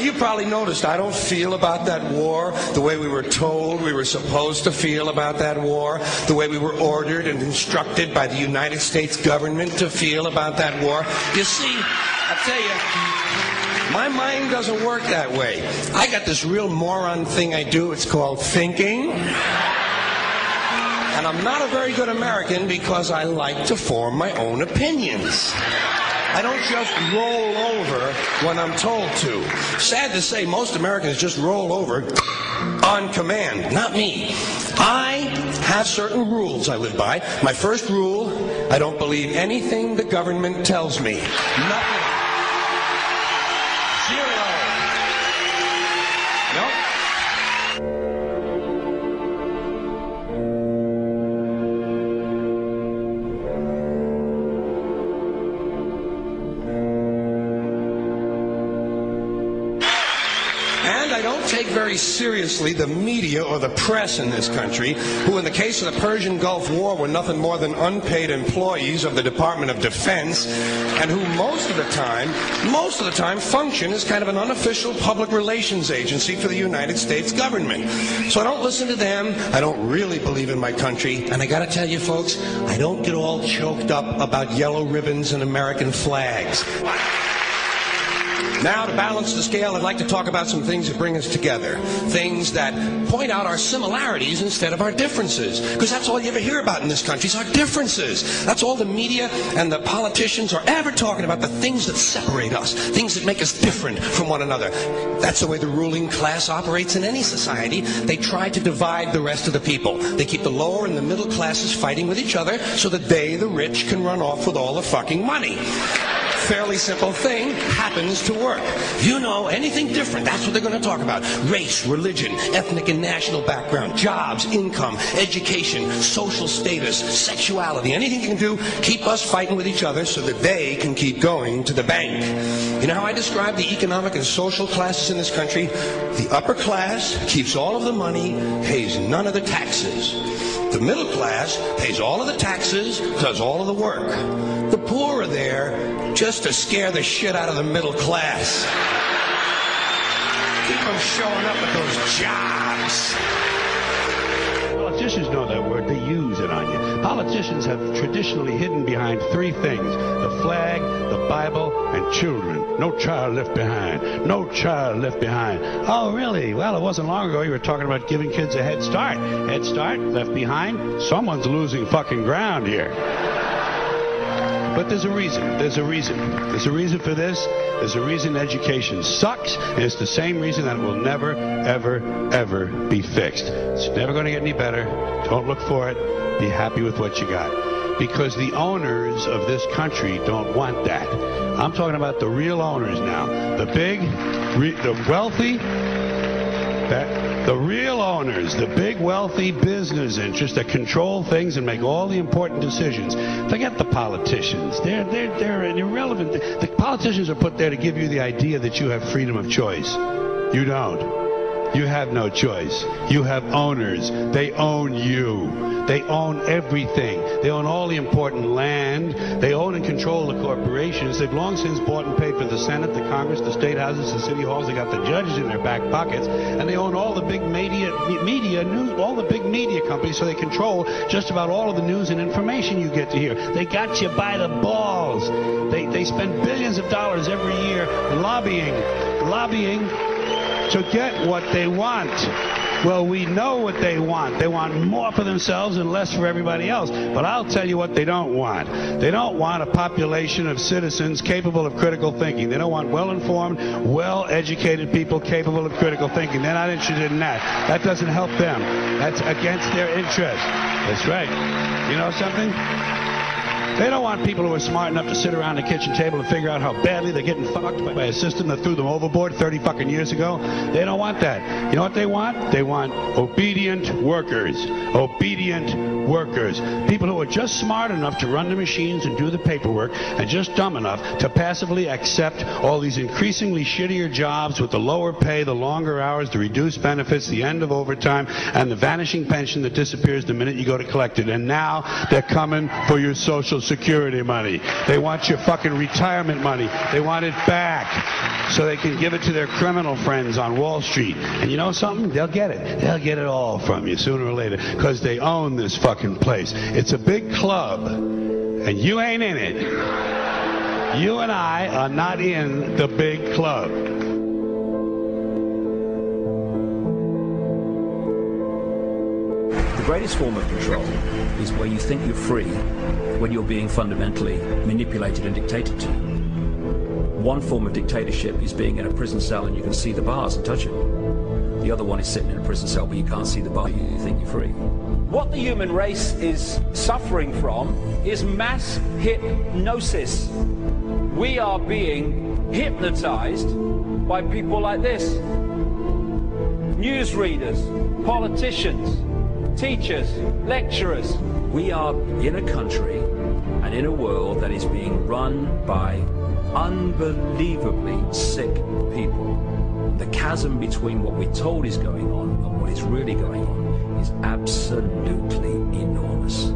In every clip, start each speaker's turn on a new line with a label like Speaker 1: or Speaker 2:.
Speaker 1: you probably noticed I don't feel about that war the way we were told we were supposed to feel about that war, the way we were ordered and instructed by the United States government to feel about that war. You see, I tell you, my mind doesn't work that way. I got this real moron thing I do. It's called thinking. And I'm not a very good American because I like to form my own opinions. I don't just roll over when I'm told to. Sad to say, most Americans just roll over on command. Not me. I have certain rules I live by. My first rule, I don't believe anything the government tells me. Nothing. Zero. Nope. I don't take very seriously the media or the press in this country, who in the case of the Persian Gulf War were nothing more than unpaid employees of the Department of Defense, and who most of the time function as kind of an unofficial public relations agency for the United States government. So I don't listen to them. I don't really believe in my country. And I gotta tell you folks, I don't get all choked up about yellow ribbons and American flags. Now, to balance the scale, I'd like to talk about some things that bring us together. Things that point out our similarities instead of our differences. Because that's all you ever hear about in this country is our differences. That's all the media and the politicians are ever talking about, the things that separate us, things that make us different from one another. That's the way the ruling class operates in any society. They try to divide the rest of the people. They keep the lower and the middle classes fighting with each other so that they, the rich, can run off with all the fucking money. Fairly simple thing happens to work. You know, anything different, that's what they're going to talk about. Race, religion, ethnic and national background, jobs, income, education, social status, sexuality, anything you can do, keep us fighting with each other so that they can keep going to the bank. You know how I describe the economic and social classes in this country? The upper class keeps all of the money, pays none of the taxes. The middle class pays all of the taxes, does all of the work. The poor are there just to scare the shit out of the middle class. Keep them showing up at those jobs.
Speaker 2: Politicians know that word. They use it on you. Politicians have traditionally hidden behind three things: the flag, the Bible, and children. No child left behind. No child left behind. Oh, really? Well, it wasn't long ago you were talking about giving kids a head start. Head start, left behind? Someone's losing fucking ground here. But there's a reason. There's a reason. There's a reason for this. There's a reason education sucks. And it's the same reason that it will never, ever, ever be fixed. It's never going to get any better. Don't look for it. Be happy with what you got. Because the owners of this country don't want that. I'm talking about the real owners now. The big, the wealthy, the real owners, the big wealthy business interests that control things and make all the important decisions. Forget the politicians. They're irrelevant. The politicians are put there to give you the idea that you have freedom of choice. You don't. You have no choice. You have owners. They own you. They own everything. They own all the important land. They own and control the corporations. They've long since bought and paid for the Senate, the Congress, the state houses, the city halls. They got the judges in their back pockets, and they own all the big media news, all the big media companies. So they control just about all of the news and information you get to hear. They got you by the balls. They spend billions of dollars every year lobbying to get what they want. Well, we know what they want. They want more for themselves and less for everybody else. But I'll tell you what they don't want. They don't want a population of citizens capable of critical thinking. They don't want well-informed, well-educated people capable of critical thinking. They're not interested in that. That doesn't help them. That's against their interest. That's right. You know something? They don't want people who are smart enough to sit around the kitchen table and figure out how badly they're getting fucked by a system that threw them overboard 30 fucking years ago. They don't want that. You know what they want? They want obedient workers. Obedient workers. People who are just smart enough to run the machines and do the paperwork and just dumb enough to passively accept all these increasingly shittier jobs with the lower pay, the longer hours, the reduced benefits, the end of overtime, and the vanishing pension that disappears the minute you go to collect it. And now they're coming for your Social Social Security money. They want your fucking retirement money. They want it back so they can give it to their criminal friends on Wall Street. And you know something? They'll get it. They'll get it all from you sooner or later because they own this fucking place. It's a big club, and you ain't in it. You and I are not in the big club.
Speaker 3: The greatest form of control is where you think you're free when you're being fundamentally manipulated and dictated to. One form of dictatorship is being in a prison cell and you can see the bars and touch them. The other one is sitting in a prison cell but you can't see the bar, you think you're free.
Speaker 4: What the human race is suffering from is mass hypnosis. We are being hypnotized by people like this. Newsreaders, politicians, teachers, lecturers.
Speaker 3: We are in a country and in a world that is being run by unbelievably sick people. The chasm between what we're told is going on and what is really going on is absolutely enormous.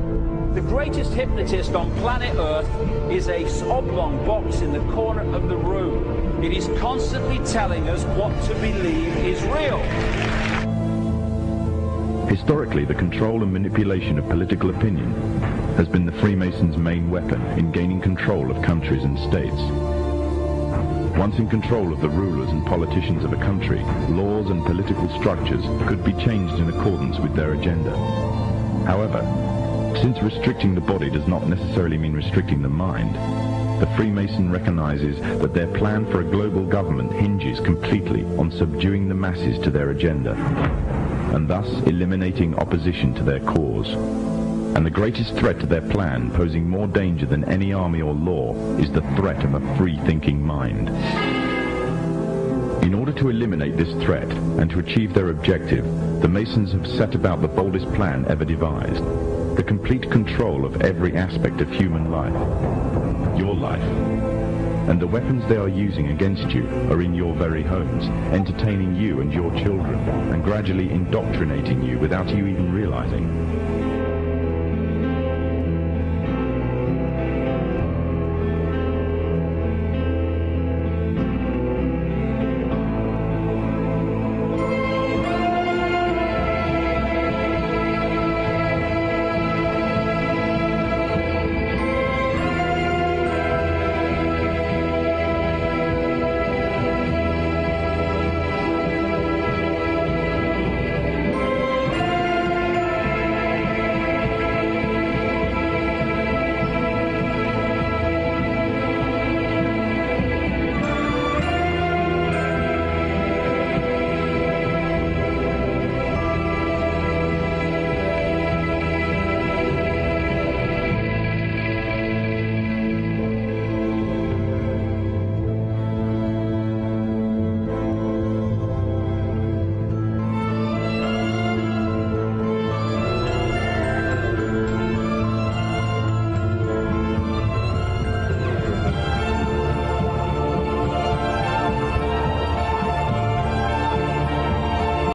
Speaker 4: The greatest hypnotist on planet Earth is a oblong box in the corner of the room. It is constantly telling us what to believe is real.
Speaker 5: Historically, the control and manipulation of political opinion has been the Freemasons' main weapon in gaining control of countries and states. Once in control of the rulers and politicians of a country, laws and political structures could be changed in accordance with their agenda. However, since restricting the body does not necessarily mean restricting the mind, the Freemason recognizes that their plan for a global government hinges completely on subduing the masses to their agenda, and thus eliminating opposition to their cause. And the greatest threat to their plan, posing more danger than any army or law, is the threat of a free-thinking mind. In order to eliminate this threat and to achieve their objective, the Masons have set about the boldest plan ever devised: the complete control of every aspect of human life, your life. And the weapons they are using against you are in your very homes, entertaining you and your children, and gradually indoctrinating you without you even realizing.